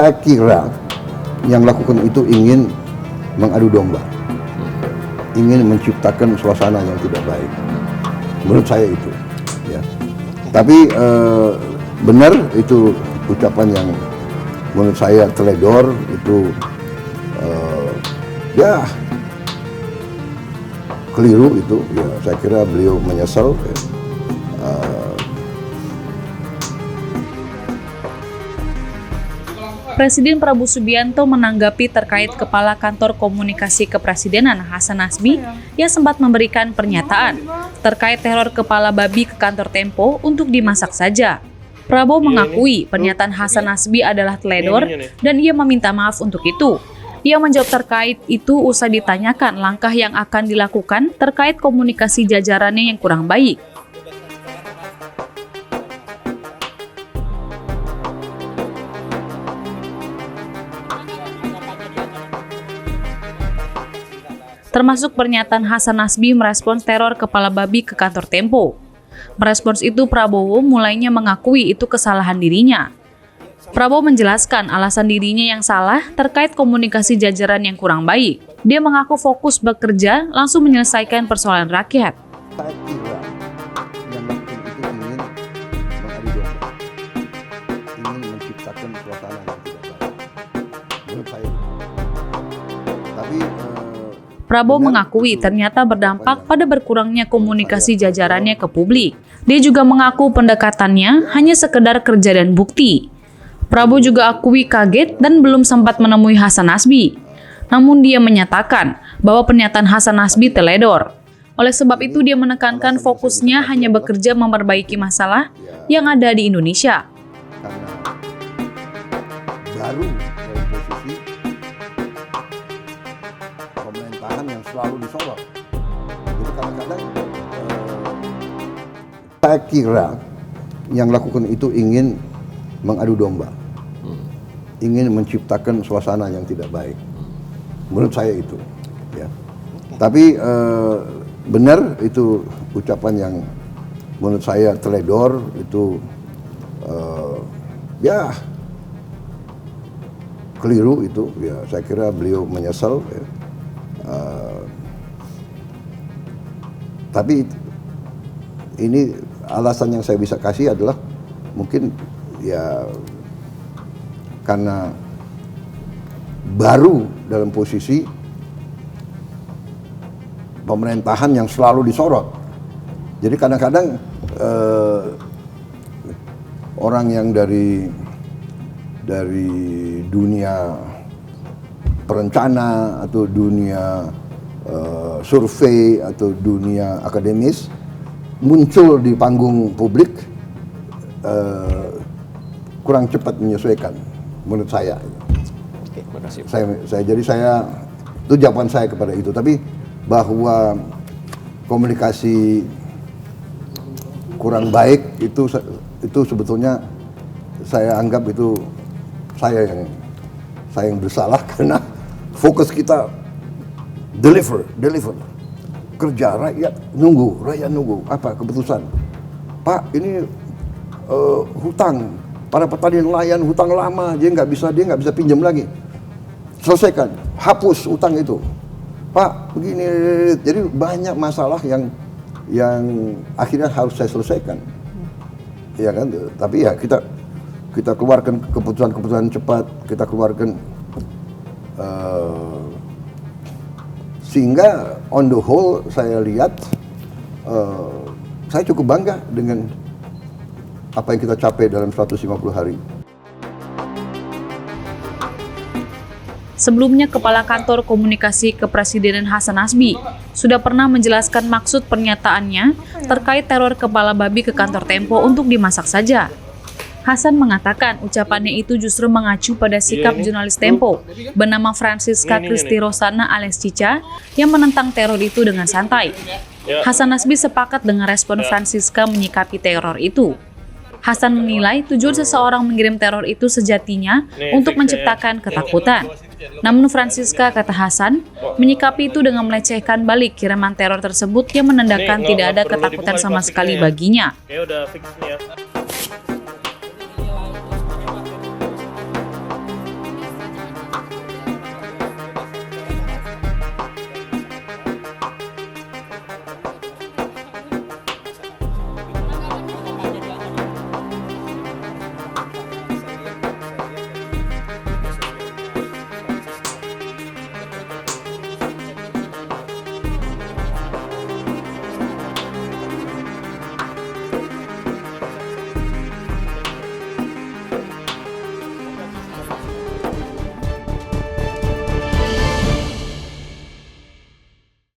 Saya kira yang lakukan itu ingin mengadu domba, ingin menciptakan suasana yang tidak baik. Menurut saya itu, ya. Tapi benar itu ucapan yang menurut saya teledor, itu ya keliru itu. Ya, saya kira beliau menyesal. Presiden Prabowo Subianto menanggapi terkait Kepala Kantor Komunikasi Kepresidenan Hasan Nasbi yang sempat memberikan pernyataan terkait teror kepala babi ke kantor Tempo untuk dimasak saja. Prabowo mengakui pernyataan Hasan Nasbi adalah teledor dan ia meminta maaf untuk itu. Ia menjawab terkait itu usai ditanyakan langkah yang akan dilakukan terkait komunikasi jajarannya yang kurang baik. Termasuk pernyataan Hasan Nasbi merespons teror kepala babi ke kantor Tempo. Merespons itu, Prabowo mulainya mengakui itu kesalahan dirinya. Prabowo menjelaskan alasan dirinya yang salah terkait komunikasi jajaran yang kurang baik. Dia mengaku fokus bekerja langsung menyelesaikan persoalan rakyat. Saya kira yang lakukan itu ingin mengadu domba, ingin menciptakan suasana yang tidak baik. Menurut saya itu. Tapi Prabowo mengakui ternyata berdampak pada berkurangnya komunikasi jajarannya ke publik. Dia juga mengaku pendekatannya hanya sekedar kerja dan bukti. Prabowo juga akui kaget dan belum sempat menemui Hasan Nasbi. Namun dia menyatakan bahwa pernyataan Hasan Nasbi teledor. Oleh sebab itu dia menekankan fokusnya hanya bekerja memperbaiki masalah yang ada di Indonesia. Karena baru dari posisi pemerintahan yang selalu disorot. Jadi kadang-kadang saya kira yang lakukan itu ingin mengadu domba, ingin menciptakan suasana yang tidak baik. Menurut saya itu, ya. Tapi benar itu ucapan yang menurut saya teledor, itu ya keliru itu. Ya, saya kira beliau menyesal. Ya. Tapi ini alasan yang saya bisa kasih adalah mungkin ya karena baru dalam posisi pemerintahan yang selalu disorot. Jadi kadang-kadang orang yang dari dunia perencana atau dunia survei atau dunia akademis muncul di panggung publik kurang cepat menyesuaikan menurut saya. Oke, makasih. Saya itu jawaban saya kepada itu. Tapi bahwa komunikasi kurang baik itu sebetulnya saya anggap itu saya yang bersalah karena fokus kita deliver kerja, rakyat nunggu apa keputusan. Pak, ini hutang para petani nelayan, hutang lama, dia nggak bisa pinjam lagi, selesaikan, hapus hutang itu. Pak, begini, jadi banyak masalah yang akhirnya harus saya selesaikan, ya kan? Tapi ya kita keluarkan keputusan cepat, kita keluarkan sehingga on the whole saya lihat saya cukup bangga dengan apa yang kita capai dalam 150 hari. Sebelumnya, Kepala Kantor Komunikasi Kepresidenan Hasan Nasbi sudah pernah menjelaskan maksud pernyataannya terkait teror kepala babi ke kantor Tempo untuk dimasak saja. Hasan mengatakan ucapannya itu justru mengacu pada sikap jurnalis Tempo bernama Francisca Christy Rosana alias Cica yang menentang teror itu dengan santai. Hasan Nasbi sepakat dengan respon Francisca menyikapi teror itu. Hasan menilai tujuan seseorang mengirim teror itu sejatinya untuk menciptakan ketakutan. Namun Francisca, kata Hasan, menyikapi itu dengan melecehkan balik kiriman teror tersebut yang menandakan tidak ada ketakutan sama sekali baginya.